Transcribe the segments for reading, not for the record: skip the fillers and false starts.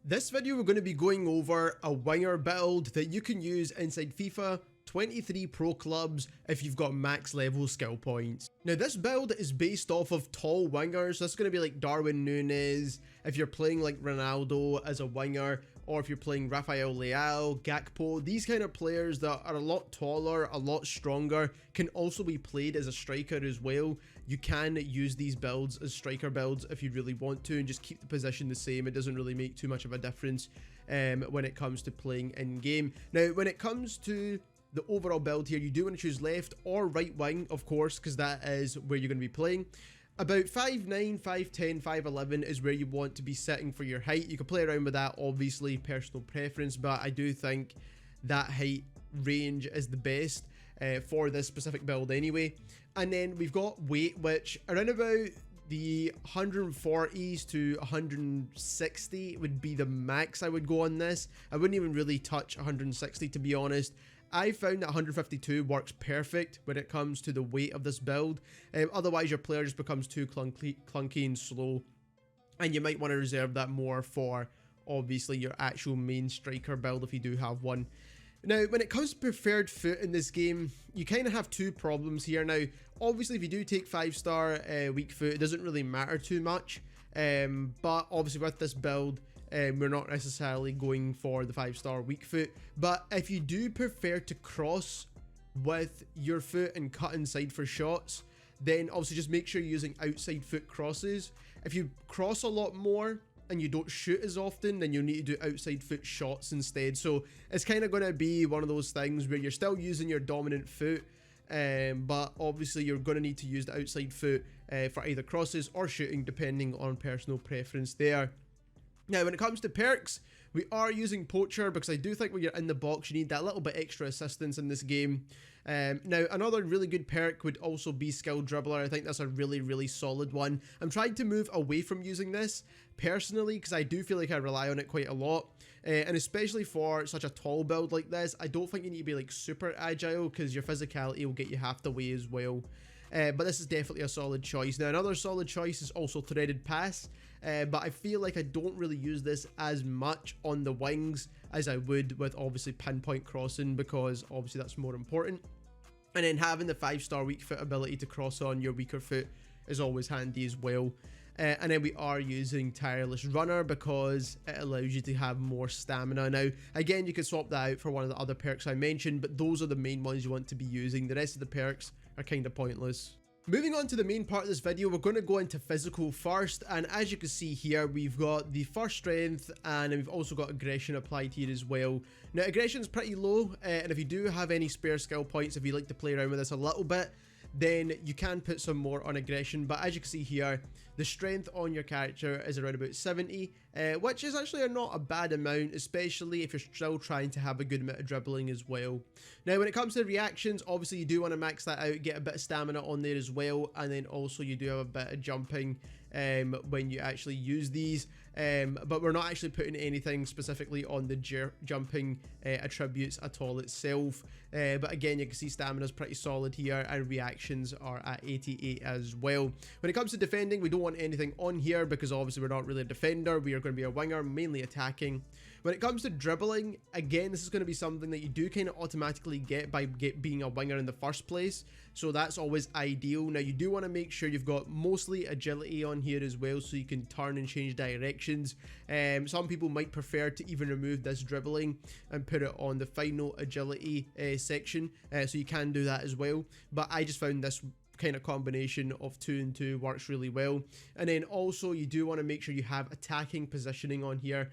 This video we're going to be going over a winger build that you can use inside FIFA 23 Pro clubs if you've got max level skill points. Now this build is based off of tall wingers, so that's going to be like Darwin Núñez if you're playing like Ronaldo as a winger, or if you're playing RAPHAEL, LEAO, Gakpo. These kind of players that are a lot taller, a lot stronger, can also be played as a striker as well. You can use these builds as striker builds if you really want to and just keep the position the same. It doesn't really make too much of a difference when it comes to playing in game. Now when it comes to the overall build here, you do want to choose left or right wing, of course, because that is where you're going to be playing. About 5'9", 5'10", 5'11" is where you want to be setting for your height. You can play around with that, obviously, personal preference, but I do think that height range is the best for this specific build anyway. And then we've got weight, which around about the 140s to 160 would be the max I would go on this. I wouldn't even really touch 160, to be honest. I found that 152 works perfect when it comes to the weight of this build. Otherwise, your player just becomes too clunky and slow, and you might want to reserve that more for, obviously, your actual main striker build if you do have one. Now, when it comes to preferred foot in this game, you kind of have two problems here. Now, obviously, if you do take 5-star weak foot, it doesn't really matter too much. But obviously, with this build, we're not necessarily going for the 5-star weak foot. But if you do prefer to cross with your foot and cut inside for shots, then obviously just make sure you're using outside foot crosses. If you cross a lot more and you don't shoot as often, then you'll need to do outside foot shots instead. So it's kind of going to be one of those things where you're still using your dominant foot, but obviously you're going to need to use the outside foot for either crosses or shooting, depending on personal preference there. Now, when it comes to perks, we are using Poacher because I do think when you're in the box, you need that little bit extra assistance in this game. Now, another really good perk would also be Skilled Dribbler. I think that's a really, really solid one. I'm trying to move away from using this personally because I do feel like I rely on it quite a lot. And especially for such a tall build like this, I don't think you need to be like super agile because your physicality will get you half the way as well. But this is definitely a solid choice. Now, another solid choice is also Threaded Pass, but I feel like I don't really use this as much on the wings as I would with obviously pinpoint crossing, because obviously that's more important. And then having the 5-star weak foot ability to cross on your weaker foot is always handy as well. And then we are using Tireless Runner because it allows you to have more stamina. Now, again, you can swap that out for one of the other perks I mentioned, but those are the main ones you want to be using. The rest of the perks are kind of pointless. Moving on to the main part of this video, we're going to go into physical first, and as you can see here, we've got the first strength, and then we've also got aggression applied here as well. Now, aggression is pretty low, and if you do have any spare skill points, if you like to play around with this a little bit, then you can put some more on aggression. But as you can see here, the strength on your character is around about 70, which is actually not a bad amount, especially if you're still trying to have a good amount of dribbling as well. Now, when it comes to reactions, obviously you do want to max that out, get a bit of stamina on there as well, and then also you do have a bit of jumping when you actually use these, but we're not actually putting anything specifically on the jumping attributes at all itself. But again, you can see stamina is pretty solid here, and reactions are at 88 as well. When it comes to defending, we don't want anything on here because obviously we're not really a defender. We are going to be a winger, mainly attacking. When it comes to dribbling, again, this is going to be something that you do kind of automatically get by being a winger in the first place, so that's always ideal. Now, you do want to make sure you've got mostly agility on here as well, so you can turn and change directions. Some people might prefer to even remove this dribbling and put it on the final agility section, so you can do that as well, but I just found this kind of combination of 2 and 2 works really well. And then also you do want to make sure you have attacking positioning on here,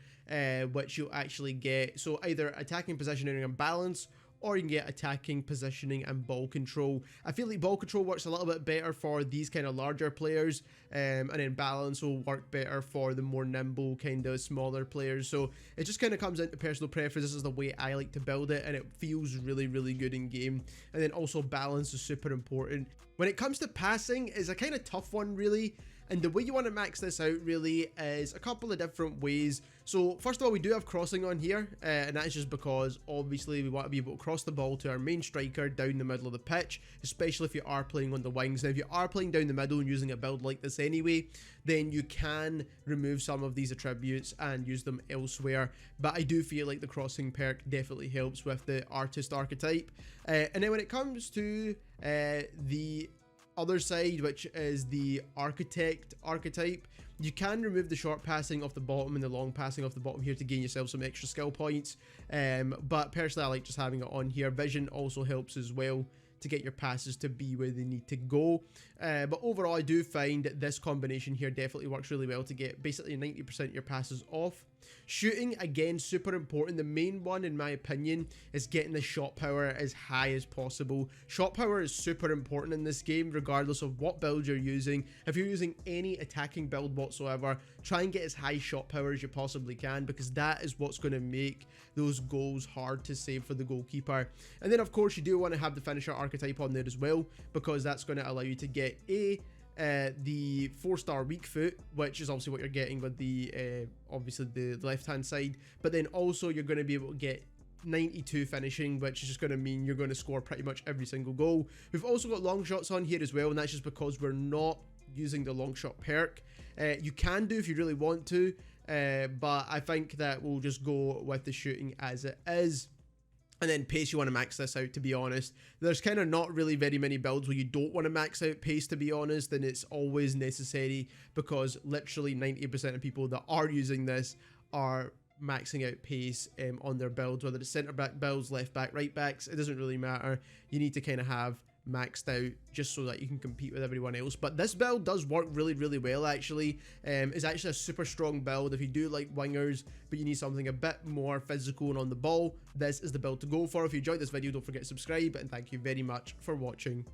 which you'll actually get, so either attacking positioning and balance, or you can get attacking positioning and ball control. I feel like ball control works a little bit better for these kind of larger players, and then balance will work better for the more nimble kind of smaller players. So it just kind of comes into personal preference. This is the way I like to build it, and it feels really, really good in game. And then also balance is super important. When it comes to passing, is a kind of tough one really. And the way you want to max this out really is a couple of different ways. So first of all, we do have crossing on here, and that is just because obviously we want to be able to cross the ball to our main striker down the middle of the pitch, especially if you are playing on the wings. Now if you are playing down the middle and using a build like this anyway, then you can remove some of these attributes and use them elsewhere, but I do feel like the crossing perk definitely helps with the artist archetype. And then when it comes to the other side, which is the architect archetype, you can remove the short passing off the bottom and the long passing off the bottom here to gain yourself some extra skill points, but personally I like just having it on here. Vision also helps as well to get your passes to be where they need to go, but overall I do find that this combination here definitely works really well to get basically 90% of your passes off. Shooting, again, super important. The main one in my opinion is getting the shot power as high as possible. Shot power is super important in this game regardless of what build you're using. If you're using any attacking build whatsoever, try and get as high shot power as you possibly can, because that is what's going to make those goals hard to save for the goalkeeper. And then of course you do want to have the finisher archetype on there as well, because that's going to allow you to get the 4-star weak foot, which is obviously what you're getting with the obviously the left hand side, but then also you're going to be able to get 92 finishing, which is just going to mean you're going to score pretty much every single goal. We've also got long shots on here as well, and that's just because we're not using the long shot perk. You can do if you really want to, but I think that we'll just go with the shooting as it is. And then pace, you want to max this out, to be honest. There's kind of not really very many builds where you don't want to max out pace, to be honest, and it's always necessary, because literally 90% of people that are using this are maxing out pace on their builds, whether it's centre back builds, left back, right backs, it doesn't really matter. You need to kind of have maxed out just so that you can compete with everyone else. But this build does work really well actually. It's actually a super strong build if you do like wingers but you need something a bit more physical and on the ball. This is the build to go for. If you enjoyed this video, don't forget to subscribe, and thank you very much for watching.